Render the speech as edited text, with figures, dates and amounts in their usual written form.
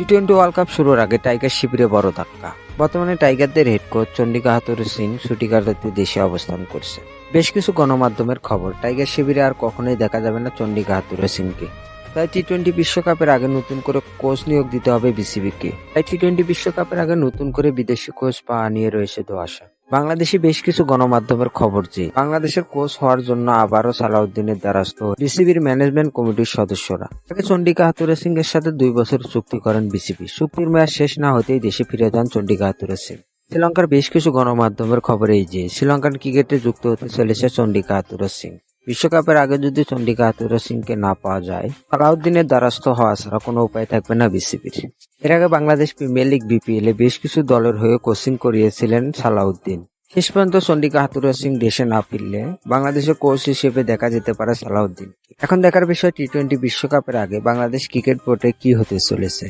টি-20 world cup শুরুর আগে tiger শিবিরে বড় ধাক্কা। বর্তমানে টাইগারদের হেড কোচ চন্ডিকা হাথুরুসিং সিং ছুটিকাটাতে দেশে অবস্থান করছে। বেশ কিছু গণমাধ্যমের খবর, টাইগার শিবিরে আর কখনোই দেখা যাবে না চন্ডিকা হাথুরুসিং সিংকে। তাই টি-20 বিশ্বকাপের আগে নতুন করে কোচ নিয়োগ দিতে হবে বিসিবিকে। তাই টি-20 বিশ্বকাপের আগে নতুন করে বিদেশি কোচ পাওয়া নিয়ে রয়েছে ধোঁয়াশা। বাংলাদেশে বেশ কিছু গণমাধ্যমের খবর যে বাংলাদেশের কোচ হওয়ার জন্য আবারও সালাউদ্দিনের দ্বারস্থ বিসিবির ম্যানেজমেন্ট কমিটির সদস্যরা। আগে চন্ডিকা হাথুরুসিং এর সাথে 2 বছর চুক্তি করেন বিসিবি। চুক্তির মেয়াদ শেষ না হতেই দেশে ফিরে যান চন্ডিকা হাথুরুসিং। শ্রীলঙ্কার বেশ কিছু গণমাধ্যমের খবর এই যে শ্রীলঙ্কান ক্রিকেটে যুক্ত হতে চলেছে চন্ডিকা হাথুরুসিং। বিশ্বকাপের আগে যদি চন্ডিকা হাথুরুসিংকে না পাওয়া যায়, সালাউদ্দিনের দ্বারস্থ হওয়া ছাড়া কোনো উপায় থাকবে না বিসিবির। এর আগে বাংলাদেশ প্রিমিয়ার লিগ বিপিএল এ বেশ কিছু দলের হয়ে কোচিং করিয়েছিলেন সালাউদ্দিন। শেষ পর্যন্ত চন্ডিকা হাথুরুসিং দেশে না ফিরলে বাংলাদেশের কোচ হিসেবে দেখা যেতে পারে সালাউদ্দিন। এখন দেখার বিষয় টি-20 বিশ্বকাপের আগে বাংলাদেশ ক্রিকেট বোর্ডে কি হতে চলেছে।